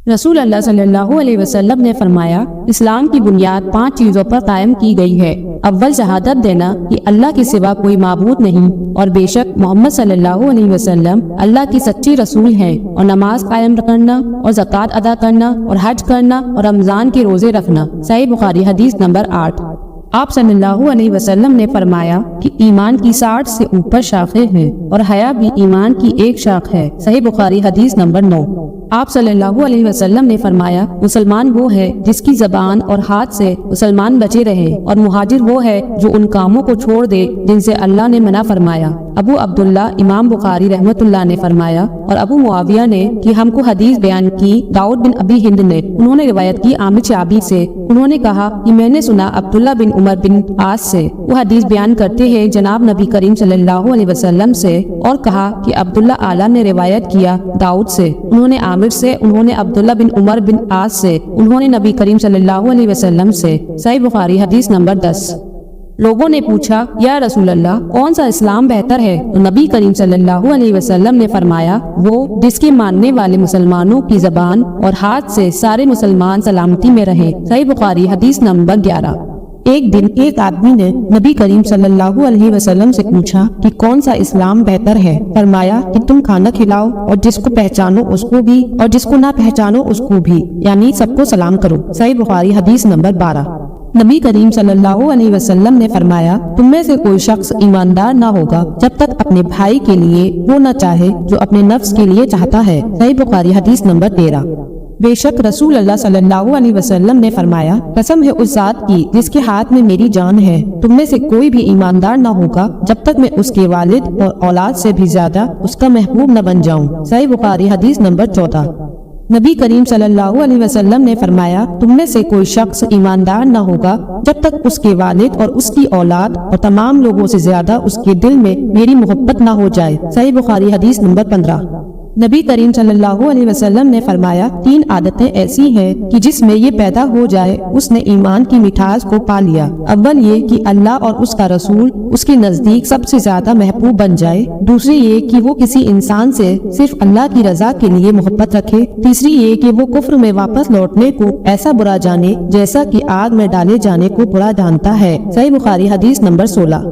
رسول اللہ صلی اللہ علیہ وسلم نے فرمایا، اسلام کی بنیاد 5 چیزوں پر قائم کی گئی ہے۔ اول شہادت دینا کہ اللہ کے سوا کوئی معبود نہیں، اور بے شک محمد صلی اللہ علیہ وسلم اللہ کی سچی رسول ہیں، اور نماز قائم کرنا، اور زکوٰۃ ادا کرنا، اور حج کرنا، اور رمضان کے روزے رکھنا۔ صحیح بخاری حدیث نمبر 8۔ آپ صلی اللہ علیہ وسلم نے فرمایا کہ ایمان کی 60 سے اوپر شاخیں ہیں، اور حیا بھی ایمان کی ایک شاخ ہے۔ صحیح بخاری حدیث نمبر 9۔ آپ صلی اللہ علیہ وسلم نے فرمایا، مسلمان وہ ہے جس کی زبان اور ہاتھ سے مسلمان بچے رہے، اور مہاجر وہ ہے جو ان کاموں کو چھوڑ دے جن سے اللہ نے منع فرمایا۔ ابو عبداللہ امام بخاری رحمۃ اللہ نے فرمایا، اور ابو معاویہ نے کہ ہم کو حدیث بیان کی داؤد بن ابی ہند نے، انہوں نے روایت کی عامر شعبی سے، انہوں نے کہا کہ میں نے سنا عبداللہ بن عمر بن عاص سے، وہ حدیث بیان کرتے ہیں جناب نبی کریم صلی اللہ علیہ وسلم سے، اور کہا کہ عبداللہ اعلیٰ نے روایت کیا داؤد سے، انہوں نے عامر سے، انہوں نے عبداللہ بن عمر بن عاص سے، انہوں نے نبی کریم صلی اللہ علیہ وسلم سے۔ صحیح بخاری حدیث نمبر 10۔ لوگوں نے پوچھا، یا رسول اللہ کون سا اسلام بہتر ہے؟ تو نبی کریم صلی اللہ علیہ وسلم نے فرمایا، وہ جس کے ماننے والے مسلمانوں کی زبان اور ہاتھ سے سارے مسلمان سلامتی میں رہے۔ صحیح بخاری حدیث نمبر 11۔ ایک دن ایک آدمی نے نبی کریم صلی اللہ علیہ وسلم سے پوچھا کہ کون سا اسلام بہتر ہے؟ فرمایا کہ تم کھانا کھلاؤ، اور جس کو پہچانو اس کو بھی، اور جس کو نہ پہچانو اس کو بھی، یعنی سب کو سلام کرو۔ صحیح بخاری حدیث نمبر 12۔ نبی کریم صلی اللہ علیہ وسلم نے فرمایا، تم میں سے کوئی شخص ایماندار نہ ہوگا جب تک اپنے بھائی کے لیے وہ نہ چاہے جو اپنے نفس کے لیے چاہتا ہے۔ صحیح بخاری حدیث نمبر 13۔ بے شک رسول اللہ صلی اللہ علیہ وسلم نے فرمایا، قسم ہے اس ذات کی جس کے ہاتھ میں میری جان ہے، تم میں سے کوئی بھی ایماندار نہ ہوگا جب تک میں اس کے والد اور اولاد سے بھی زیادہ اس کا محبوب نہ بن جاؤں۔ صحیح بخاری حدیث نمبر 14۔ نبی کریم صلی اللہ علیہ وسلم نے فرمایا، تم میں سے کوئی شخص ایماندار نہ ہوگا جب تک اس کے والد اور اس کی اولاد اور تمام لوگوں سے زیادہ اس کے دل میں میری محبت نہ ہو جائے۔ صحیح بخاری حدیث نمبر 15۔ نبی کریم صلی اللہ علیہ وسلم نے فرمایا، 3 عادتیں ایسی ہیں کہ جس میں یہ پیدا ہو جائے اس نے ایمان کی مٹھاس کو پا لیا۔ اول یہ کہ اللہ اور اس کا رسول اس کے نزدیک سب سے زیادہ محبوب بن جائے، دوسری یہ کہ وہ کسی انسان سے صرف اللہ کی رضا کے لیے محبت رکھے، تیسری یہ کہ وہ کفر میں واپس لوٹنے کو ایسا برا جانے جیسا کہ آگ میں ڈالے جانے کو برا جانتا ہے۔ صحیح بخاری حدیث نمبر 16۔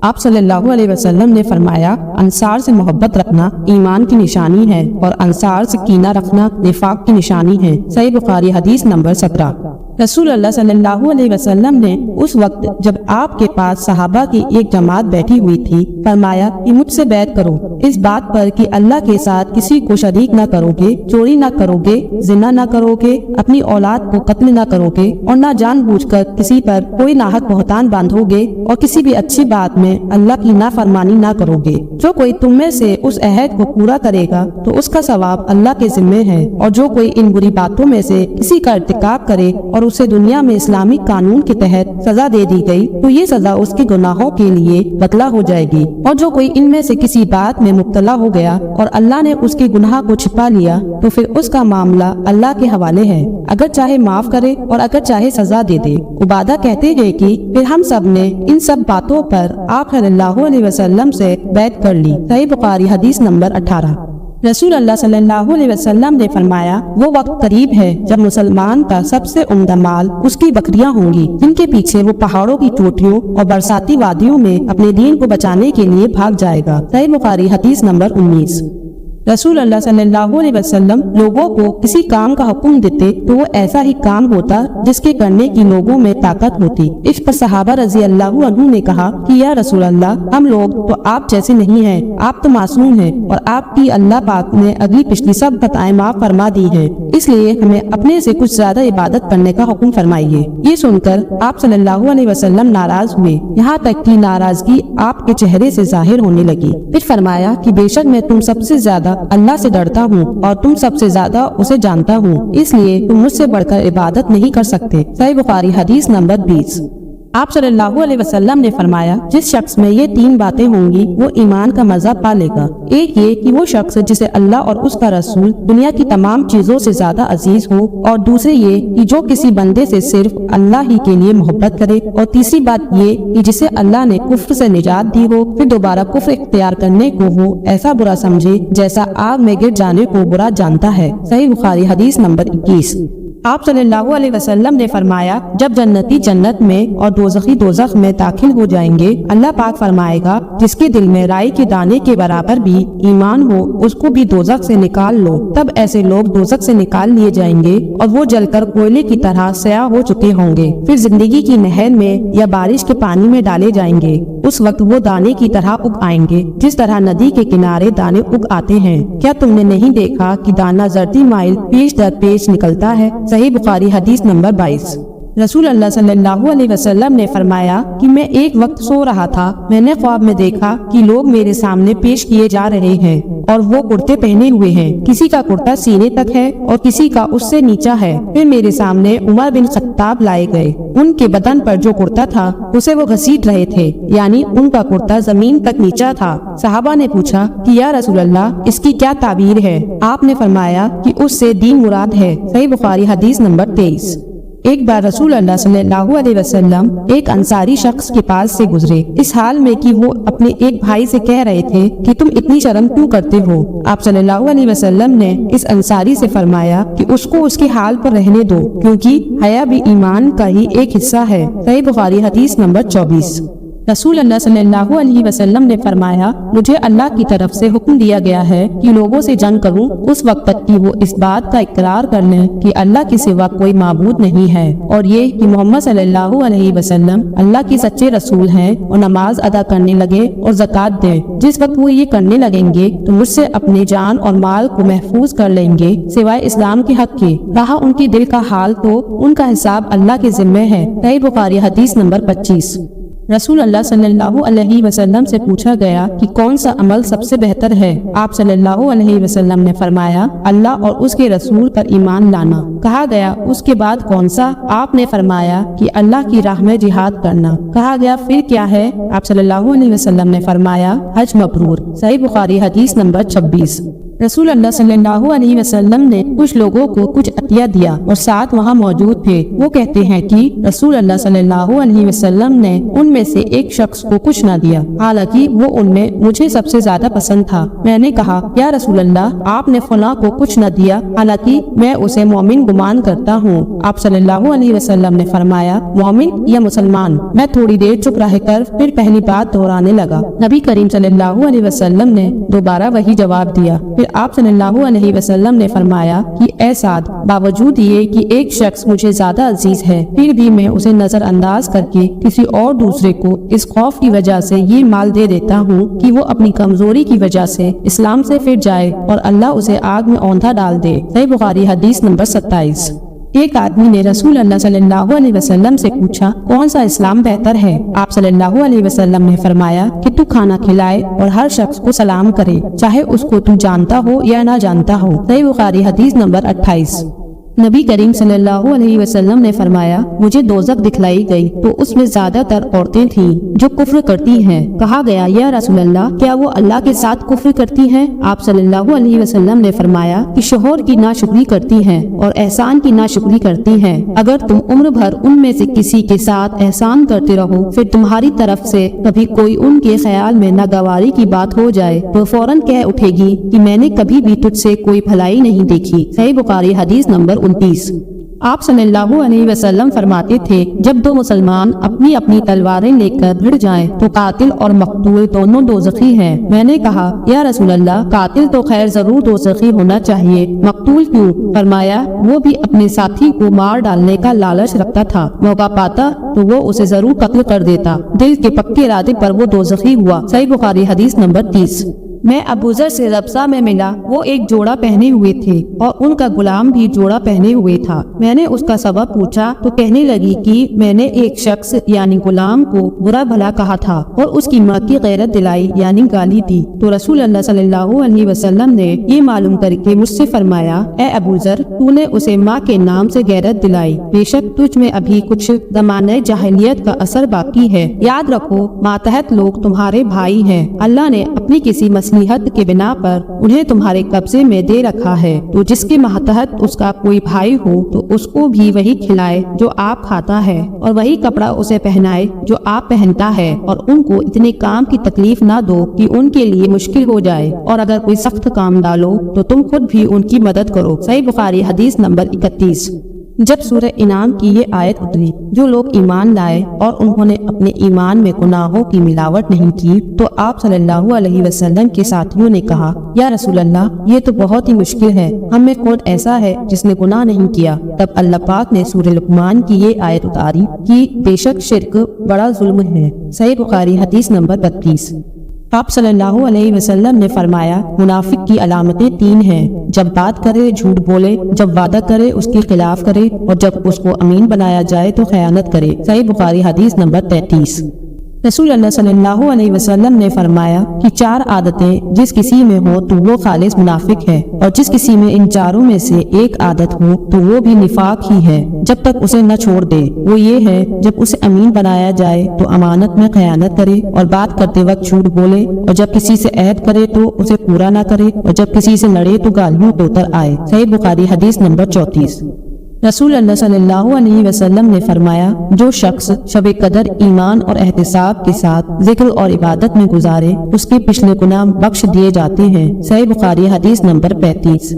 آپ صلی اللہ علیہ وسلم نے فرمایا، انصار سے محبت رکھنا ایمان کی نشانی ہے، اور انصار سے کینہ رکھنا نفاق کی نشانی ہے۔ صحیح بخاری حدیث نمبر 17۔ رسول اللہ صلی اللہ علیہ وسلم نے اس وقت جب آپ کے پاس صحابہ کی ایک جماعت بیٹھی ہوئی تھی فرمایا کہ مجھ سے بیعت کرو اس بات پر کہ اللہ کے ساتھ کسی کو شریک نہ کرو گے، چوری نہ کرو گے، زنا نہ کرو گے، اپنی اولاد کو قتل نہ کرو گے، اور نہ جان بوجھ کر کسی پر کوئی ناحق بہتان باندھو گے، اور کسی بھی اچھی بات میں اللہ کی نافرمانی نہ کرو گے۔ جو کوئی تم میں سے اس عہد کو پورا کرے گا تو اس کا ثواب اللہ کے ذمے ہے، اور جو کوئی ان بری باتوں میں سے کسی کا ارتکاب کرے اور اسے دنیا میں اسلامی قانون کے تحت سزا دے دی گئی تو یہ سزا اس کے گناہوں کے لیے بدلہ ہو جائے گی، اور جو کوئی ان میں سے کسی بات میں مبتلا ہو گیا اور اللہ نے اس کے گناہ کو چھپا لیا تو پھر اس کا معاملہ اللہ کے حوالے ہے، اگر چاہے معاف کرے اور اگر چاہے سزا دے دے۔ عبادہ کہتے ہیں کہ پھر ہم سب نے ان سب باتوں پر آپ صلی اللہ علیہ وسلم سے بیعت کر لی۔ صحیح بخاری حدیث نمبر 18۔ رسول اللہ صلی اللہ علیہ وسلم نے فرمایا، وہ وقت قریب ہے جب مسلمان کا سب سے عمدہ مال اس کی بکریاں ہوں گی، جن کے پیچھے وہ پہاڑوں کی چوٹیوں اور برساتی وادیوں میں اپنے دین کو بچانے کے لیے بھاگ جائے گا۔ صحیح بخاری حدیث نمبر 19۔ رسول اللہ صلی اللہ علیہ وسلم لوگوں کو کسی کام کا حکم دیتے تو وہ ایسا ہی کام ہوتا جس کے کرنے کی لوگوں میں طاقت ہوتی۔ اس پر صحابہ رضی اللہ عنہ نے کہا کہ یا رسول اللہ، ہم لوگ تو آپ جیسے نہیں ہیں، آپ تو معصوم ہیں، اور آپ کی اللہ پاک نے اگلی پچھلی سب خطائیں معاف فرما دی ہیں، اس لیے ہمیں اپنے سے کچھ زیادہ عبادت کرنے کا حکم فرمائیے۔ یہ سن کر آپ صلی اللہ علیہ وسلم ناراض ہوئے، یہاں تک کہ ناراضگی آپ کے چہرے سے ظاہر ہونے لگی۔ پھر فرمایا کہ بے شک میں تم سب سے زیادہ اللہ سے ڈرتا ہوں اور تم سب سے زیادہ اسے جانتا ہوں، اس لیے تم مجھ سے بڑھ کر عبادت نہیں کر سکتے۔ صحیح بخاری حدیث نمبر 20۔ آپ صلی اللہ علیہ وسلم نے فرمایا جس شخص میں یہ 3 باتیں ہوں گی وہ ایمان کا مزہ پا لے گا۔ ایک یہ کہ وہ شخص جسے اللہ اور اس کا رسول دنیا کی تمام چیزوں سے زیادہ عزیز ہو، اور دوسرے یہ کہ جو کسی بندے سے صرف اللہ ہی کے لیے محبت کرے، اور تیسری بات یہ کہ جسے اللہ نے کفر سے نجات دی ہو پھر دوبارہ کفر اختیار کرنے کو وہ ایسا برا سمجھے جیسا آگ میں گر جانے کو برا جانتا ہے۔ صحیح بخاری حدیث نمبر 21۔ آپ صلی اللہ علیہ وسلم نے فرمایا جب جنتی جنت میں اور دوزخی دوزخ میں داخل ہو جائیں گے، اللہ پاک فرمائے گا جس کے دل میں رائی کے دانے کے برابر بھی ایمان ہو اس کو بھی دوزخ سے نکال لو۔ تب ایسے لوگ دوزخ سے نکال لیے جائیں گے اور وہ جل کر کوئلے کی طرح سیاہ ہو چکے ہوں گے، پھر زندگی کی نہر میں یا بارش کے پانی میں ڈالے جائیں گے۔ اس وقت وہ دانے کی طرح اگ آئیں گے جس طرح ندی کے کنارے دانے اگ آتے ہیں۔ کیا تم نے نہیں دیکھا کہ دانہ زردی مائل پیش در پیش نکلتا ہے؟ صحیح بخاری حدیث نمبر 22۔ رسول اللہ صلی اللہ علیہ وسلم نے فرمایا کہ میں ایک وقت سو رہا تھا، میں نے خواب میں دیکھا کہ لوگ میرے سامنے پیش کیے جا رہے ہیں اور وہ کرتے پہنے ہوئے ہیں، کسی کا کرتا سینے تک ہے اور کسی کا اس سے نیچا ہے۔ پھر میرے سامنے عمر بن خطاب لائے گئے، ان کے بدن پر جو کرتا تھا اسے وہ گھسیٹ رہے تھے، یعنی ان کا کرتا زمین تک نیچا تھا۔ صحابہ نے پوچھا کہ یا رسول اللہ اس کی کیا تعبیر ہے؟ آپ نے فرمایا کہ اس سے دین مراد ہے۔ صحیح بخاری حدیث نمبر 23۔ ایک بار رسول اللہ صلی اللہ علیہ وسلم ایک انصاری شخص کے پاس سے گزرے، اس حال میں کہ وہ اپنے ایک بھائی سے کہہ رہے تھے کہ تم اتنی شرم کیوں کرتے ہو؟ آپ صلی اللہ علیہ وسلم نے اس انصاری سے فرمایا کہ اس کو اس کے حال پر رہنے دو، کیونکہ حیا بھی ایمان کا ہی ایک حصہ ہے۔ صحیح بخاری حدیث نمبر 24۔ رسول اللہ صلی اللہ علیہ وسلم نے فرمایا مجھے اللہ کی طرف سے حکم دیا گیا ہے کہ لوگوں سے جنگ کروں اس وقت تک کہ وہ اس بات کا اقرار کر لیں کہ اللہ کے سوا کوئی معبود نہیں ہے، اور یہ کہ محمد صلی اللہ علیہ وسلم اللہ کے سچے رسول ہیں، اور نماز ادا کرنے لگے اور زکوٰۃ دیں۔ جس وقت وہ یہ کرنے لگیں گے تو مجھ سے اپنے جان اور مال کو محفوظ کر لیں گے سوائے اسلام کے حق کے، رہا ان کے دل کا حال تو ان کا حساب اللہ کے ذمہ ہے۔ صحیح بخاری حدیث نمبر 25۔ رسول اللہ صلی اللہ علیہ وسلم سے پوچھا گیا کہ کون سا عمل سب سے بہتر ہے؟ آپ صلی اللہ علیہ وسلم نے فرمایا اللہ اور اس کے رسول پر ایمان لانا۔ کہا گیا اس کے بعد کون سا؟ آپ نے فرمایا کہ اللہ کی راہ میں جہاد کرنا۔ کہا گیا پھر کیا ہے؟ آپ صلی اللہ علیہ وسلم نے فرمایا حج مبرور۔ صحیح بخاری حدیث نمبر 26۔ رسول اللہ صلی اللہ علیہ وسلم نے کچھ لوگوں کو کچھ عطیہ دیا اور ساتھ وہاں موجود تھے۔ وہ کہتے ہیں کہ رسول اللہ صلی اللہ علیہ وسلم نے ان میں سے ایک شخص کو کچھ نہ دیا، حالانکہ وہ ان میں مجھے سب سے زیادہ پسند تھا۔ میں نے کہا یا رسول اللہ آپ نے فلاں کو کچھ نہ دیا حالانکہ میں اسے مومن گمان کرتا ہوں۔ آپ صلی اللہ علیہ وسلم نے فرمایا مومن یا مسلمان؟ میں تھوڑی دیر چپ رہ کر پھر پہلی بات دہرانے لگا۔ نبی کریم صلی اللہ علیہ وسلم نے دوبارہ وہی جواب دیا۔ پھر آپ صلی اللہ علیہ وسلم نے فرمایا کہ اے سعد، باوجود یہ کہ ایک شخص مجھے زیادہ عزیز ہے پھر بھی میں اسے نظر انداز کر کے کسی اور دوسرے کو اس خوف کی وجہ سے یہ مال دے دیتا ہوں کہ وہ اپنی کمزوری کی وجہ سے اسلام سے پھر جائے اور اللہ اسے آگ میں اوندھا ڈال دے۔ صحیح بخاری حدیث نمبر 27۔ ایک آدمی نے رسول اللہ صلی اللہ علیہ وسلم سے پوچھا کون سا اسلام بہتر ہے؟ آپ صلی اللہ علیہ وسلم نے فرمایا کہ تو کھانا کھلائے اور ہر شخص کو سلام کرے چاہے اس کو تو جانتا ہو یا نہ جانتا ہو۔ صحیح بخاری حدیث نمبر 28۔ نبی کریم صلی اللہ علیہ وسلم نے فرمایا مجھے دوزخ دکھلائی گئی تو اس میں زیادہ تر عورتیں تھیں جو کفر کرتی ہیں۔ کہا گیا یا رسول اللہ کیا وہ اللہ کے ساتھ کفر کرتی ہیں؟ آپ صلی اللہ علیہ وسلم نے فرمایا کہ شوہر کی ناشکری کرتی ہیں اور احسان کی ناشکری کرتی ہیں۔ اگر تم عمر بھر ان میں سے کسی کے ساتھ احسان کرتے رہو پھر تمہاری طرف سے کبھی کوئی ان کے خیال میں ناگواری کی بات ہو جائے تو فوراً کہہ اٹھے گی کہ میں نے کبھی بھی تجھ سے کوئی بھلائی نہیں دیکھی۔ صحیح بخاری حدیث نمبر 29۔ آپ صلی اللہ علیہ وسلم فرماتے تھے جب دو مسلمان اپنی اپنی تلواریں لے کر بھڑ جائیں تو قاتل اور مقتول دونوں دوزخی ہیں۔ میں نے کہا یا رسول اللہ قاتل تو خیر ضرور دوزخی ہونا چاہیے، مقتول کیوں؟ فرمایا وہ بھی اپنے ساتھی کو مار ڈالنے کا لالچ رکھتا تھا، موقع پاتا تو وہ اسے ضرور قتل کر دیتا، دل کے پکے ارادے پر وہ دوزخی ہوا۔ صحیح بخاری حدیث نمبر 30۔ میں ابو ذر سے ربضہ میں ملا، وہ ایک جوڑا پہنے ہوئے تھے اور ان کا غلام بھی جوڑا پہنے ہوئے تھا۔ میں نے اس کا سبب پوچھا تو کہنے لگی کہ میں نے ایک شخص یعنی غلام کو برا بھلا کہا تھا اور اس کی ماں کی غیرت دلائی یعنی گالی دی۔ تو رسول اللہ صلی اللہ علیہ وسلم نے یہ معلوم کر کے مجھ سے فرمایا، اے ابو ذر، تو نے اسے ماں کے نام سے غیرت دلائی، بے شک تجھ میں ابھی کچھ زمانہ جاہلیت کا اثر باقی ہے۔ یاد رکھو ماتحت لوگ تمہارے بھائی ہیں، اللہ نے اپنی کسی مصلحت کے بنا پر انہیں تمہارے قبضے میں دے رکھا ہے، تو جس کے ماتحت اس کا کوئی بھائی ہو تو اس کو بھی وہی کھلائے جو آپ کھاتا ہے اور وہی کپڑا اسے پہنائے جو آپ پہنتا ہے، اور ان کو اتنے کام کی تکلیف نہ دو کہ ان کے لیے مشکل ہو جائے، اور اگر کوئی سخت کام ڈالو تو تم خود بھی ان کی مدد کرو۔ صحیح بخاری حدیث نمبر 31۔ جب سورہ انعام کی یہ آیت اتری، جو لوگ ایمان لائے اور انہوں نے اپنے ایمان میں گناہوں کی ملاوٹ نہیں کی، تو آپ صلی اللہ علیہ وسلم کے ساتھیوں نے کہا، یا رسول اللہ، یہ تو بہت ہی مشکل ہے، ہم میں کون ایسا ہے جس نے گناہ نہیں کیا؟ تب اللہ پاک نے سورہ لقمان کی یہ آیت اتاری کہ بے شک شرک بڑا ظلم ہے۔ صحیح بخاری حدیث نمبر 32۔ آپ صلی اللہ علیہ وسلم نے فرمایا، منافق کی علامتیں 3 ہیں، جب بات کرے جھوٹ بولے، جب وعدہ کرے اس کے خلاف کرے، اور جب اس کو امین بنایا جائے تو خیانت کرے۔ صحیح بخاری حدیث نمبر 33۔ رسول اللہ صلی اللہ علیہ وسلم نے فرمایا کہ 4 عادتیں جس کسی میں ہو تو وہ خالص منافق ہے، اور جس کسی میں ان 4 میں سے ایک عادت ہو تو وہ بھی نفاق ہی ہے جب تک اسے نہ چھوڑ دے۔ وہ یہ ہے، جب اسے امین بنایا جائے تو امانت میں خیانت کرے اور بات کرتے وقت جھوٹ بولے، اور جب کسی سے عہد کرے تو اسے پورا نہ کرے، اور جب کسی سے لڑے تو گالیوں پہ اتر آئے۔ صحیح بخاری حدیث نمبر 34۔ رسول اللہ صلی اللہ علیہ وسلم نے فرمایا، جو شخص شب قدر ایمان اور احتساب کے ساتھ ذکر اور عبادت میں گزارے، اس کے پچھلے گناہ بخش دیے جاتے ہیں۔ صحیح بخاری حدیث نمبر 35۔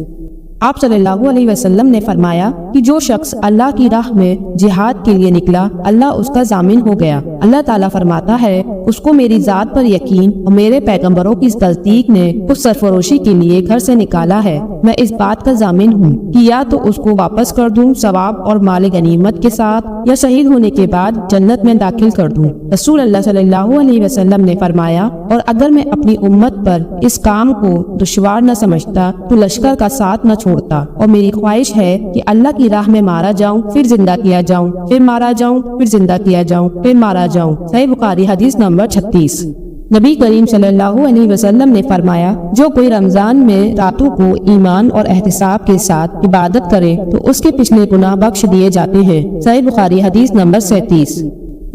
آپ صلی اللہ علیہ وسلم نے فرمایا کہ جو شخص اللہ کی راہ میں جہاد کے لیے نکلا، اللہ اس کا ضامن ہو گیا۔ اللہ تعالیٰ فرماتا ہے، اس کو میری ذات پر یقین اور میرے پیغمبروں کی تصدیق نے کچھ سرفروشی کے لیے گھر سے نکالا ہے، میں اس بات کا ضامن ہوں کہ یا تو اس کو واپس کر دوں ثواب اور مال غنیمت کے ساتھ، یا شہید ہونے کے بعد جنت میں داخل کر دوں۔ رسول اللہ صلی اللہ علیہ وسلم نے فرمایا، اور اگر میں اپنی امت پر اس کام کو دشوار نہ سمجھتا تو لشکر کا ساتھ نہ چھوڑتا، اور میری خواہش ہے کہ اللہ کی راہ میں مارا جاؤں، پھر زندہ کیا جاؤں، پھر مارا جاؤں، پھر زندہ کیا جاؤں، پھر مارا جاؤں۔ صحیح بخاری حدیث نمبر 36۔ نبی کریم صلی اللہ علیہ وسلم نے فرمایا، جو کوئی رمضان میں راتوں کو ایمان اور احتساب کے ساتھ عبادت کرے تو اس کے پچھلے گناہ بخش دیے جاتے ہیں۔ صحیح بخاری حدیث نمبر 37۔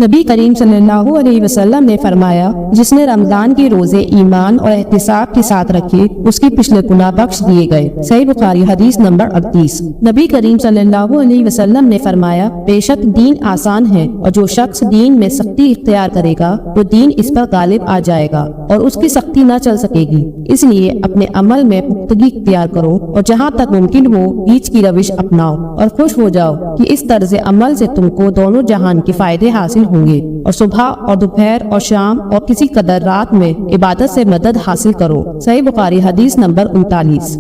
نبی کریم صلی اللہ علیہ وسلم نے فرمایا، جس نے رمضان کے روزے ایمان اور احتساب کے ساتھ رکھے، اس کے پچھلے گناہ بخش دیے گئے۔ صحیح بخاری حدیث نمبر 38۔ نبی کریم صلی اللہ علیہ وسلم نے فرمایا، بے شک دین آسان ہے، اور جو شخص دین میں سختی اختیار کرے گا تو دین اس پر غالب آ جائے گا اور اس کی سختی نہ چل سکے گی۔ اس لیے اپنے عمل میں پختگی اختیار کرو، اور جہاں تک ممکن ہو بیچ کی روش اپناؤ، اور خوش ہو جاؤ کہ اس طرز عمل سے تم کو دونوں جہان کے فائدے حاصل ہوں گے، اور صبح اور دوپہر اور شام اور کسی قدر رات میں عبادت سے مدد حاصل کرو۔ صحیح بخاری حدیث نمبر 39۔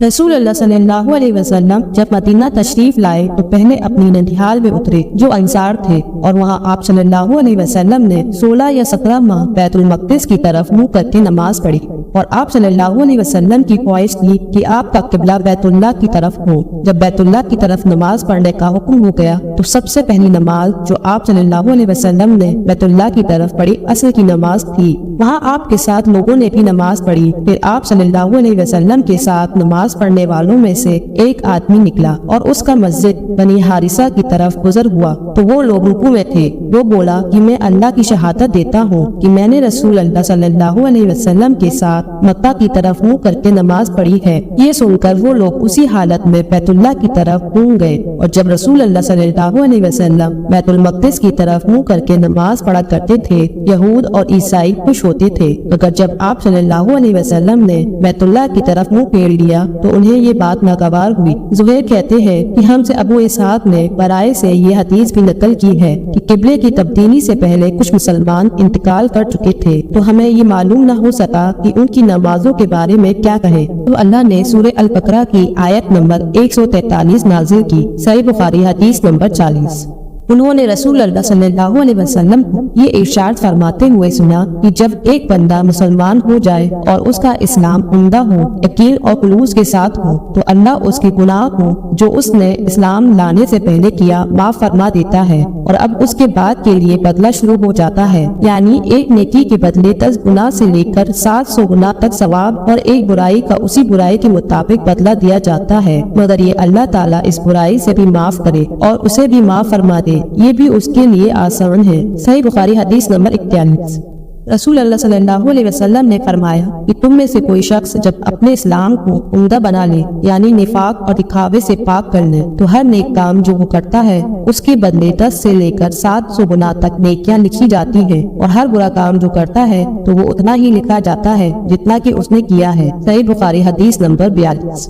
رسول اللہ صلی اللہ علیہ وسلم جب مدینہ تشریف لائے تو پہلے اپنی ننھیال میں اترے جو انصار تھے، اور وہاں آپ صلی اللہ علیہ وسلم نے 16 یا 17 ماہ بیت المقدس کی طرف منہ کر کے نماز پڑھی، اور آپ صلی اللہ علیہ وسلم کی خواہش تھی کہ آپ کا قبلہ بیت اللہ کی طرف ہو۔ جب بیت اللہ کی طرف نماز پڑھنے کا حکم ہو گیا تو سب سے پہلی نماز جو آپ صلی اللہ علیہ وسلم نے بیت اللہ کی طرف پڑھی عصر کی نماز تھی۔ وہاں آپ کے ساتھ لوگوں نے بھی نماز پڑھی۔ پھر آپ صلی اللہ علیہ وسلم کے ساتھ نماز پڑھنے والوں میں سے ایک آدمی نکلا اور اس کا مسجد بنی حارثہ کی طرف گزر ہوا تو وہ لوگ رکوع میں تھے۔ وہ بولا کہ میں اللہ کی شہادت دیتا ہوں کہ میں نے رسول اللہ صلی اللہ علیہ وسلم کے ساتھ مکہ کی طرف منہ کر کے نماز پڑھی ہے۔ یہ سن کر وہ لوگ اسی حالت میں بیت اللہ کی طرف گھوم گئے، اور جب رسول اللہ صلی اللہ علیہ وسلم بیت المقدس کی طرف منہ کر کے نماز پڑھا کرتے تھے، یہود اور عیسائی خوش ہوتے تھے، مگر جب آپ صلی اللہ علیہ وسلم نے بیت اللہ کی طرف منہ پھیر لیا تو انہیں یہ بات ناگوار ہوئی۔ زہیر کہتے ہیں کہ ہم سے ابو اسحاق نے برائے سے یہ حدیث بھی نقل کی ہے کہ قبلے کی تبدیلی سے پہلے کچھ مسلمان انتقال کر چکے تھے، تو ہمیں یہ معلوم نہ ہو سکا کہ ان کی نمازوں کے بارے میں کیا کہے، تو اللہ نے سورہ البقرہ کی آیت نمبر 143 نازل کی۔ صحیح بخاری حدیث نمبر 40۔ انہوں نے رسول اللہ صلی اللہ علیہ وسلم کو یہ ارشاد فرماتے ہوئے سنا کہ جب ایک بندہ مسلمان ہو جائے اور اس کا اسلام عمدہ ہو، یقین اور خلوص کے ساتھ ہو، تو اللہ اس کے گناہ کو جو اس نے اسلام لانے سے پہلے کیا معاف فرما دیتا ہے، اور اب اس کے بعد کے لیے بدلہ شروع ہو جاتا ہے، یعنی ایک نیکی کے بدلے 10 گنا سے لے کر 700 گنا تک ثواب، اور ایک برائی کا اسی برائی کے مطابق بدلہ دیا جاتا ہے، مگر یہ اللہ تعالیٰ اس برائی سے بھی معاف کرے اور اسے بھی معاف فرما دے، یہ بھی اس کے لیے آسان ہے۔ صحیح بخاری حدیث نمبر 41۔ رسول اللہ صلی اللہ علیہ وسلم نے فرمایا کہ تم میں سے کوئی شخص جب اپنے اسلام کو عمدہ بنا لے، یعنی نفاق اور دکھاوے سے پاک کر لے، تو ہر نیک کام جو وہ کرتا ہے اس کے بدلے 10 سے لے کر 700 گنا تک نیکیاں لکھی جاتی ہیں، اور ہر برا کام جو کرتا ہے تو وہ اتنا ہی لکھا جاتا ہے جتنا کہ اس نے کیا ہے۔ صحیح بخاری حدیث نمبر 42۔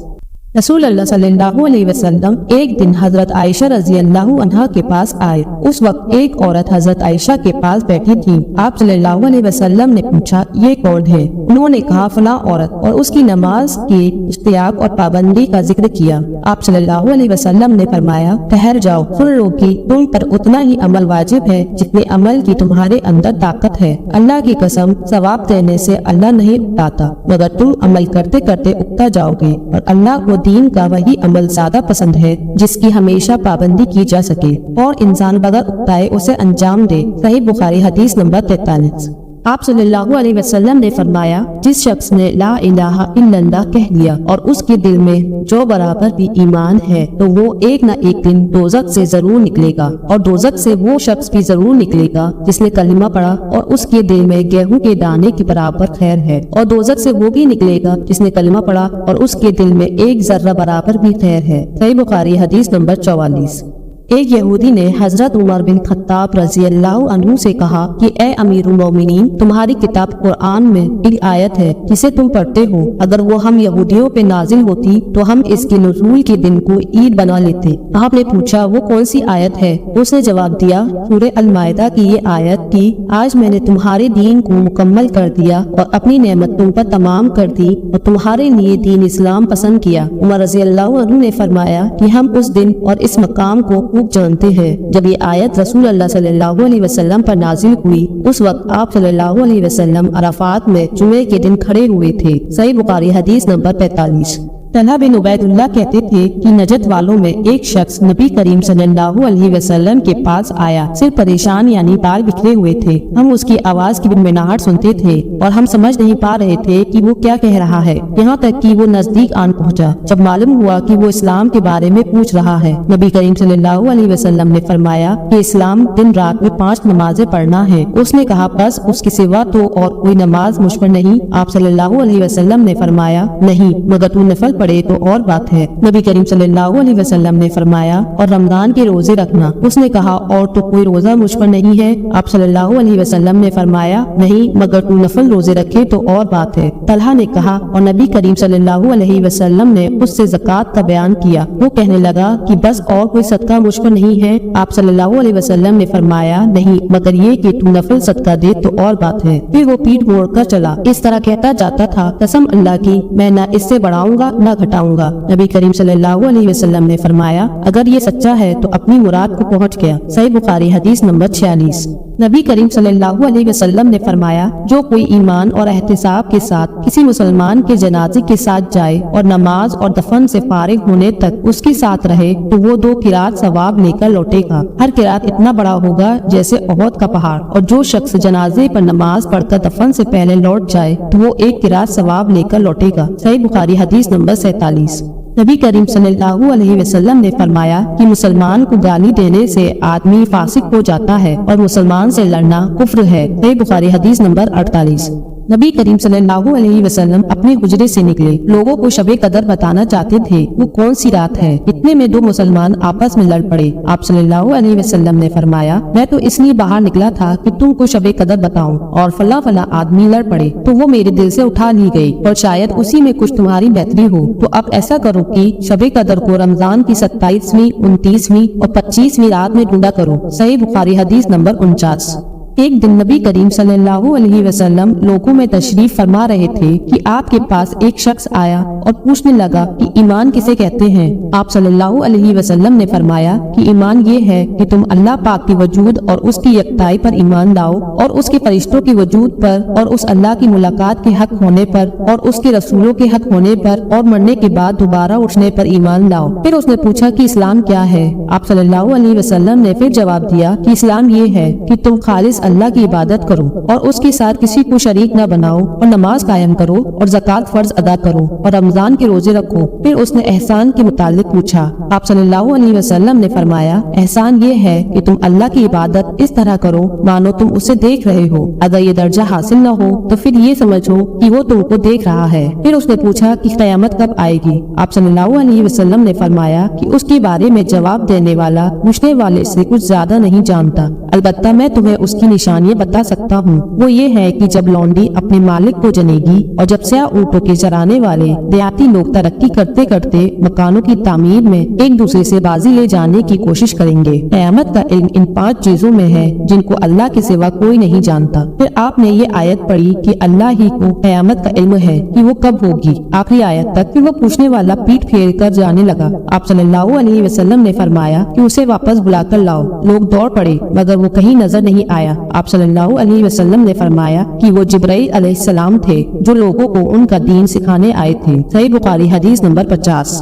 رسول اللہ صلی اللہ علیہ وسلم ایک دن حضرت عائشہ رضی اللہ عنہا کے پاس آئے۔ اس وقت ایک عورت حضرت عائشہ کے پاس بیٹھی تھی۔ آپ صلی اللہ علیہ وسلم نے پوچھا، یہ کون ہے؟ انہوں نے کہا، فلاں عورت، اور اس کی نماز کے اشتیاق اور پابندی کا ذکر کیا۔ آپ صلی اللہ علیہ وسلم نے فرمایا، ٹھہر جاؤ، سن لو کہ تم پر اتنا ہی عمل واجب ہے جتنے عمل کی تمہارے اندر طاقت ہے۔ اللہ کی قسم، ثواب دینے سے اللہ نہیں اکتاتا، مگر تم عمل کرتے کرتے اکتا جاؤ گے، اور اللہ کو دین کا وہی عمل زیادہ پسند ہے جس کی ہمیشہ پابندی کی جا سکے اور انسان بغیر اکتائے اسے انجام دے۔ صحیح بخاری حدیث نمبر 43۔ آپ صلی اللہ علیہ وسلم نے فرمایا، جس شخص نے لا الہ الا اللہ کہہ لیا اور اس کے دل میں جو برابر بھی ایمان ہے، تو وہ ایک نہ ایک دن دوزخ سے ضرور نکلے گا، اور دوزخ سے وہ شخص بھی ضرور نکلے گا جس نے کلمہ پڑھا اور اس کے دل میں گیہوں کے دانے کے برابر خیر ہے، اور دوزخ سے وہ بھی نکلے گا جس نے کلمہ پڑھا اور اس کے دل میں ایک ذرہ برابر بھی خیر ہے۔ صحیح بخاری حدیث نمبر 44۔ ایک یہودی نے حضرت عمر بن خطاب رضی اللہ عنہ سے کہا کہ اے امیر المومنین، تمہاری کتاب قرآن میں ایک آیت ہے جسے تم پڑھتے ہو، اگر وہ ہم یہودیوں پہ نازل ہوتی تو ہم اس کے نزول کے دن کو عید بنا لیتے۔ آپ نے پوچھا، وہ کون سی آیت ہے؟ اس نے جواب دیا، سورہ المائدہ کی یہ آیت کی، آج میں نے تمہارے دین کو مکمل کر دیا اور اپنی نعمت تم پر تمام کر دی اور تمہارے لیے دین اسلام پسند کیا۔ عمر رضی اللہ عنہ نے فرمایا کہ ہم اس دن اور اس مقام کو جانتے ہیں۔ جب یہ آیت رسول اللہ صلی اللہ علیہ وسلم پر نازل ہوئی، اس وقت آپ صلی اللہ علیہ وسلم عرفات میں جمعے کے دن کھڑے ہوئے تھے۔ صحیح بخاری حدیث نمبر 45۔ طلحہ بن عبید اللہ کہتے تھے کہ نجد والوں میں ایک شخص نبی کریم صلی اللہ علیہ وسلم کے پاس آیا، صرف پریشان یعنی بال بکھرے ہوئے تھے۔ ہم اس کی آواز کی بنبناہٹ سنتے تھے اور ہم سمجھ نہیں پا رہے تھے کہ وہ کیا کہہ رہا ہے، یہاں تک کہ وہ نزدیک آن پہنچا۔ جب معلوم ہوا کہ وہ اسلام کے بارے میں پوچھ رہا ہے، نبی کریم صلی اللہ علیہ وسلم نے فرمایا کہ اسلام دن رات میں 5 نمازیں پڑھنا ہے۔ اس نے کہا، بس اس کے سوا تو اور کوئی نماز مجھ پر نہیں؟ آپ صلی اللہ علیہ وسلم نے فرمایا، نہیں، مگر تو نفل پڑھے تو اور بات ہے۔ نبی کریم صلی اللہ علیہ وسلم نے فرمایا، اور رمضان کے روزے رکھنا؟ اس نے کہا، اور تو کوئی روزہ مجھ پر نہیں ہے؟ آپ صلی اللہ علیہ وسلم نے فرمایا، نہیں، مگر تو نفل روزے رکھے تو اور بات ہے۔ طلحہ نے کہا، اور نبی کریم صلی اللہ علیہ وسلم نے اس سے زکوٰۃ کا بیان کیا۔ وہ کہنے لگا کہ بس اور کوئی صدقہ مجھ پر نہیں ہے؟ آپ صلی اللہ علیہ وسلم نے فرمایا، نہیں، مگر یہ کہ تو نفل صدقہ دے تو اور بات ہے۔ پھر وہ پیٹ موڑ کر چلا، اس طرح کہتا جاتا تھا، قسم اللہ کی، میں نہ اس سے بڑھاؤں گا نہ گھٹاؤں گا۔ نبی کریم صلی اللہ علیہ وسلم نے فرمایا، اگر یہ سچا ہے تو اپنی مراد کو پہنچ گیا۔ صحیح بخاری حدیث نمبر 46۔ نبی کریم صلی اللہ علیہ وسلم نے فرمایا، جو کوئی ایمان اور احتساب کے ساتھ کسی مسلمان کے جنازے کے ساتھ جائے اور نماز اور دفن سے فارغ ہونے تک اس کے ساتھ رہے تو وہ 2 قرات ثواب لے کر لوٹے گا۔ ہر قرات اتنا بڑا ہوگا جیسے احد کا پہاڑ، اور جو شخص جنازے پر نماز پڑھ کر دفن سے پہلے لوٹ جائے تو وہ 1 قرات ثواب لے کر لوٹے گا۔ صحیح بخاری حدیث نمبر 47۔ نبی کریم صلی اللہ علیہ وسلم نے فرمایا کہ مسلمان کو گالی دینے سے آدمی فاسق ہو جاتا ہے اور مسلمان سے لڑنا کفر ہے۔ صحیح بخاری حدیث نمبر 48۔ نبی کریم صلی اللہ علیہ وسلم اپنے حجرے سے نکلے، لوگوں کو شب قدر بتانا چاہتے تھے وہ کون سی رات ہے۔ اتنے میں 2 مسلمان آپس میں لڑ پڑے۔ آپ صلی اللہ علیہ وسلم نے فرمایا، میں تو اس لیے باہر نکلا تھا کہ تم کو شب قدر بتاؤں، اور فلاں فلاں آدمی لڑ پڑے تو وہ میرے دل سے اٹھا لی گئی، اور شاید اسی میں کچھ تمہاری بہتری ہو، تو اب ایسا کرو کہ شب قدر کو رمضان کی 27ویں، 29ویں اور 25ویں رات میں ڈھونڈا کرو۔ صحیح بخاری حدیث نمبر 49۔ ایک دن نبی کریم صلی اللہ علیہ وسلم لوگوں میں تشریف فرما رہے تھے کہ آپ کے پاس ایک شخص آیا اور پوچھنے لگا کہ ایمان کسے کہتے ہیں۔ آپ صلی اللہ علیہ وسلم نے فرمایا کہ ایمان یہ ہے کہ تم اللہ پاک کی وجود اور اس کی یکتائی پر ایمان لاؤ، اور اس کے فرشتوں کی وجود پر، اور اس اللہ کی ملاقات کے حق ہونے پر، اور اس کے رسولوں کے حق ہونے پر، اور مرنے کے بعد دوبارہ اٹھنے پر ایمان لاؤ۔ پھر اس نے پوچھا کہ اسلام کیا ہے؟ آپ صلی اللہ علیہ وسلم نے پھر جواب دیا کہ اسلام یہ ہے کہ تم خالص اللہ کی عبادت کرو اور اس کے ساتھ کسی کو شریک نہ بناؤ، اور نماز قائم کرو اور زکوٰۃ فرض ادا کرو اور رمضان کے روزے رکھو۔ پھر اس نے احسان کے متعلق پوچھا۔ آپ صلی اللہ علیہ وسلم نے فرمایا احسان یہ ہے کہ تم اللہ کی عبادت اس طرح کرو مانو تم اسے دیکھ رہے ہو، اگر یہ درجہ حاصل نہ ہو تو پھر یہ سمجھو کہ وہ تم کو دیکھ رہا ہے۔ پھر اس نے پوچھا کہ قیامت کب آئے گی؟ آپ صلی اللہ علیہ وسلم نے فرمایا کہ اس کے بارے میں جواب دینے والا پوچھنے والے سے کچھ زیادہ نہیں جانتا، البتہ میں تمہیں اس کی نشانیاں بتا سکتا ہوں۔ وہ یہ ہے کہ جب لونڈی اپنے مالک کو جنے گی اور جب سیاہ اونٹوں کے چرانے والے دیہاتی لوگ ترقی کرتے کرتے مکانوں کی تعمیر میں ایک دوسرے سے بازی لے جانے کی کوشش کریں گے۔ قیامت کا علم ان 5 چیزوں میں ہے جن کو اللہ کے سوا کوئی نہیں جانتا۔ پھر آپ نے یہ آیت پڑھی کہ اللہ ہی کو قیامت کا علم ہے کہ وہ کب ہوگی، آخری آیت تک۔ پھر وہ پوچھنے والا پیٹ پھیر کر جانے لگا۔ آپ صلی اللہ علیہ وسلم نے فرمایا کہ اسے واپس بلا کر لاؤ۔ لوگ دوڑ پڑے مگر وہ کہیں نظر نہیں آیا۔ آپ صلی اللہ علیہ وسلم نے فرمایا کہ وہ جبرائیل علیہ السلام تھے جو لوگوں کو ان کا دین سکھانے آئے تھے۔ صحیح بخاری حدیث نمبر 50۔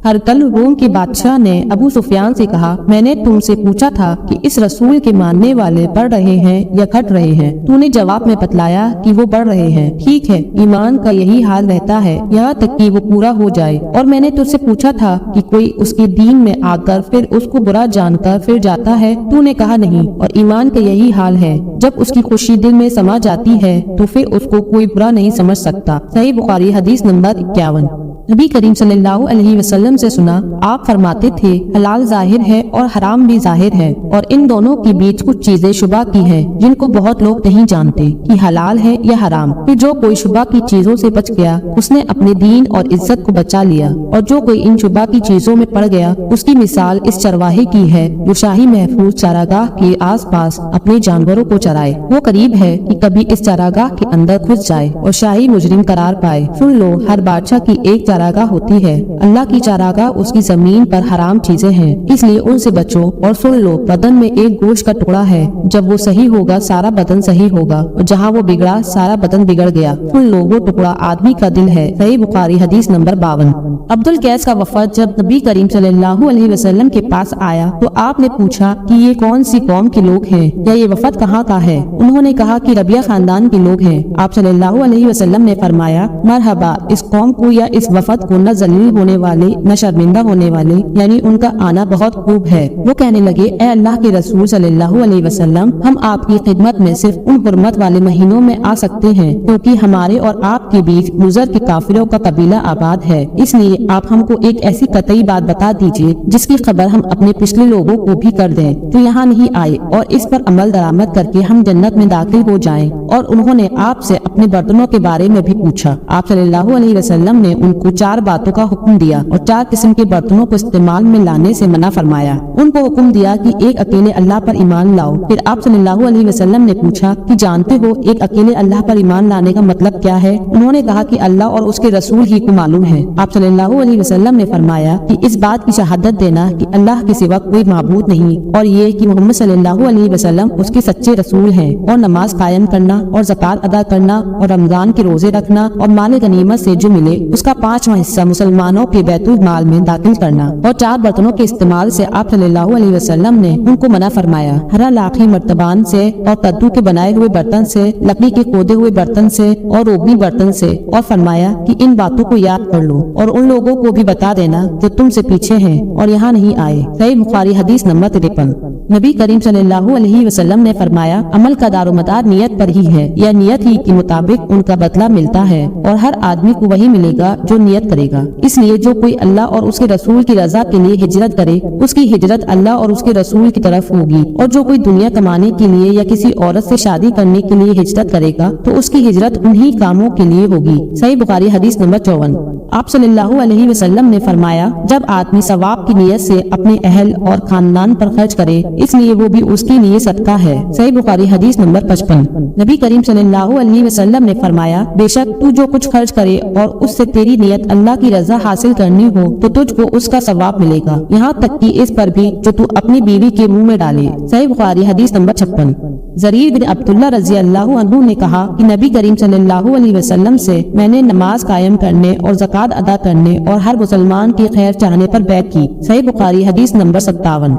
ہرقل روم کے بادشاہ نے ابو سفیان سے کہا، میں نے تم سے پوچھا تھا کہ اس رسول کے ماننے والے بڑھ رہے ہیں یا گھٹ رہے ہیں؟ تو نے جواب میں بتلایا کہ وہ بڑھ رہے ہیں۔ ٹھیک ہے، ایمان کا یہی حال رہتا ہے یہاں تک کہ وہ پورا ہو جائے۔ اور میں نے تجھ سے پوچھا تھا کہ کوئی اس کے دین میں آ کر پھر اس کو برا جان کر پھر جاتا ہے؟ تو نے کہا نہیں، اور ایمان کا یہی حال ہے، جب اس کی خوشی دل میں سما جاتی ہے تو پھر اس کو کوئی برا نہیں سمجھ سکتا۔ صحیح بخاری حدیث نمبر 51۔ نبی کریم صلی اللہ علیہ وسلم سے سنا، آپ فرماتے تھے حلال ظاہر ہے اور حرام بھی ظاہر ہے، اور ان دونوں کے بیچ کچھ چیزیں شبہ کی ہیں جن کو بہت لوگ نہیں جانتے کہ حلال ہے یا حرام۔ پھر جو کوئی شبہ کی چیزوں سے بچ گیا اس نے اپنے دین اور عزت کو بچا لیا، اور جو کوئی ان شبہ کی چیزوں میں پڑ گیا اس کی مثال اس چرواہے کی ہے جو شاہی محفوظ چراگاہ کے آس پاس اپنے جانوروں کو چرائے۔ وہ قریب ہے کہ کبھی اس چراگاہ کے اندر گھس جائے اور شاہی مجرم قرار پائے۔ سن لو، ہر بادشاہ کی ایک چراگاہ ہوتی ہے، اللہ کی چراگاہ اس کی زمین پر حرام چیزیں ہیں، اس لیے ان سے بچو۔ اور سن لو، بدن میں ایک گوشت کا ٹکڑا ہے، جب وہ صحیح ہوگا سارا بدن صحیح ہوگا، اور جہاں وہ بگڑا سارا بدن بگڑ گیا۔ سن لو، وہ ٹکڑا آدمی کا دل ہے۔ صحیح بخاری حدیث نمبر 52۔ عبد القیس کا وفد جب نبی کریم صلی اللہ علیہ وسلم کے پاس آیا تو آپ نے پوچھا کہ یہ کون سی قوم کے لوگ ہیں یا یہ وفد کہاں کا ہے؟ انہوں نے کہا کہ ربیہ خاندان کے لوگ ہیں۔ آپ صلی اللہ علیہ وسلم نے فرمایا، مرحبا، اس قوم کو یا اس وفد کو نہ ذلیل ہونے والے نہ شرمندہ ہونے والے، یعنی ان کا آنا بہت خوب ہے۔ وہ کہنے لگے، اے اللہ کے رسول صلی اللہ علیہ وسلم، ہم آپ کی خدمت میں صرف ان حرمت والے مہینوں میں آ سکتے ہیں کیونکہ ہمارے اور آپ کے بیچ مضر کے کافروں کا قبیلہ آباد ہے، اس لیے آپ ہم کو ایک ایسی قطعی بات بتا دیجئے جس کی خبر ہم اپنے پچھلے لوگوں کو بھی کر دیں جو یہاں نہیں آئے، اور اس پر عمل درآمد کر کے ہم جنت میں داخل ہو جائیں۔ اور انہوں نے آپ سے اپنے برتنوں کے بارے میں بھی پوچھا۔ آپ صلی اللہ علیہ وسلم نے ان کو 4 باتوں کا حکم دیا اور 4 قسم کے برتنوں کو استعمال میں لانے سے منع فرمایا۔ ان کو حکم دیا کہ ایک اکیلے اللہ پر ایمان لاؤ۔ پھر آپ صلی اللہ علیہ وسلم نے پوچھا کہ جانتے ہو ایک اکیلے اللہ پر ایمان لانے کا مطلب کیا ہے؟ انہوں نے کہا کہ اللہ اور اس کے رسول ہی کو معلوم ہے۔ آپ صلی اللہ علیہ وسلم نے فرمایا کہ اس بات کی شہادت دینا کہ اللہ کے سوا کوئی معبود نہیں، اور یہ کہ محمد صلی اللہ علیہ وسلم اس کے سچے رسول ہیں، اور نماز قائم کرنا اور زکوٰۃ ادا کرنا اور رمضان کے روزے رکھنا اور مال غنیمت سے جو ملے اس کا 5واں حصہ مسلمانوں کے بیت المال میں داخل کرنا، اور 4 برتنوں کے استعمال سے آپ صلی اللہ علیہ وسلم نے ان کو منع فرمایا، ہرا لاکھی مرتبان سے اور کدو کے بنائے ہوئے برتن سے، لکڑی کے کھودے ہوئے برتن سے اور روغنی برتن سے، اور فرمایا کہ ان باتوں کو یاد کر لو اور ان لوگوں کو بھی بتا دینا جو تم سے پیچھے ہیں اور یہاں نہیں آئے۔ صحیح بخاری حدیث نمبر 53۔ نبی کریم صلی اللہ علیہ وسلم نے فرمایا، عمل کا دار و مدار نیت پر ہی ہے، یا نیت ہی کے مطابق ان کا بدلہ ملتا ہے، اور ہر آدمی کو وہی ملے گا جو نیت کرے گا۔ اس لیے جو کوئی اللہ اور اس کے رسول کی رضا کے لیے ہجرت کرے اس کی ہجرت اللہ اور اس کے رسول کی طرف ہوگی، اور جو کوئی دنیا کمانے کے لیے یا کسی عورت سے شادی کرنے کے لیے ہجرت کرے گا تو اس کی ہجرت انہی کاموں کے لیے ہوگی۔ صحیح بخاری حدیث نمبر 54۔ آپ صلی اللہ علیہ وسلم نے فرمایا، جب آدمی ثواب کی نیت سے اپنے اہل اور خاندان پر خرچ کرے اس لیے وہ بھی اس کے لیے صدقہ ہے۔ صحیح بخاری حدیث نمبر 55۔ نبی کریم صلی اللہ علیہ وسلم نے فرمایا، بے شک تو جو کچھ خرچ کرے اور اس سے تیری نیت اللہ کی رضا حاصل کرنی ہو تو تجھ کو اس کا ثواب ملے گا، یہاں تک کہ اس پر بھی جو تو اپنی بیوی کے منہ میں ڈالے۔ صحیح بخاری حدیث نمبر 56۔ زریر بن عبداللہ رضی اللہ عنہ نے کہا کہ نبی کریم صلی اللہ علیہ وسلم سے میں نے نماز قائم کرنے اور زکوٰۃ ادا کرنے اور ہر مسلمان کی خیر چاہنے پر بیعت کی۔ صحیح بخاری حدیث نمبر 57۔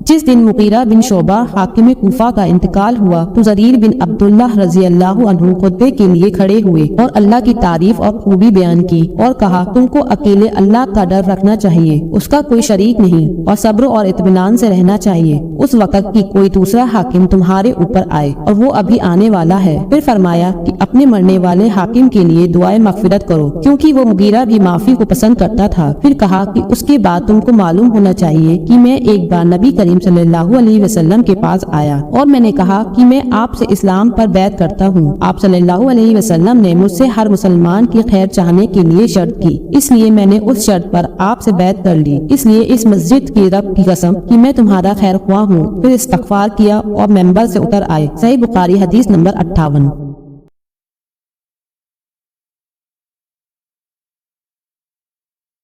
جس دن مغیرہ بن شعبہ حاکم کوفہ کا انتقال ہوا تو زریر بن عبداللہ رضی اللہ عنہ خطبے کے لیے کھڑے ہوئے اور اللہ کی تعریف اور خوبی بیان کی اور کہا، تم کو اکیلے اللہ کا ڈر رکھنا چاہیے، اس کا کوئی شریک نہیں، اور صبر اور اطمینان سے رہنا چاہیے اس وقت کی کوئی دوسرا حاکم تمہارے اوپر آئے اور وہ ابھی آنے والا ہے۔ پھر فرمایا کہ اپنے مرنے والے حاکم کے لیے دعائے مغفرت کرو کیونکہ وہ مغیرہ بھی معافی کو پسند کرتا تھا۔ پھر کہا کہ اس کے بعد تم کو معلوم ہونا چاہیے کہ میں ایک بار نبی کریم صلی اللہ علیہ وسلم کے پاس آیا اور میں نے کہا کہ میں آپ سے اسلام پر بیعت کرتا ہوں۔ آپ صلی اللہ علیہ وسلم نے مجھ سے ہر مسلمان کی خیر چاہنے کے لیے شرط کی، اس لیے میں نے اس شرط پر آپ سے بیعت کر لی، اس لیے اس مسجد کی رب کی قسم کہ میں تمہارا خیر خواہ ہوں۔ پھر استغفار کیا اور منبر سے اتر آئے۔ صحیح بخاری حدیث نمبر 58۔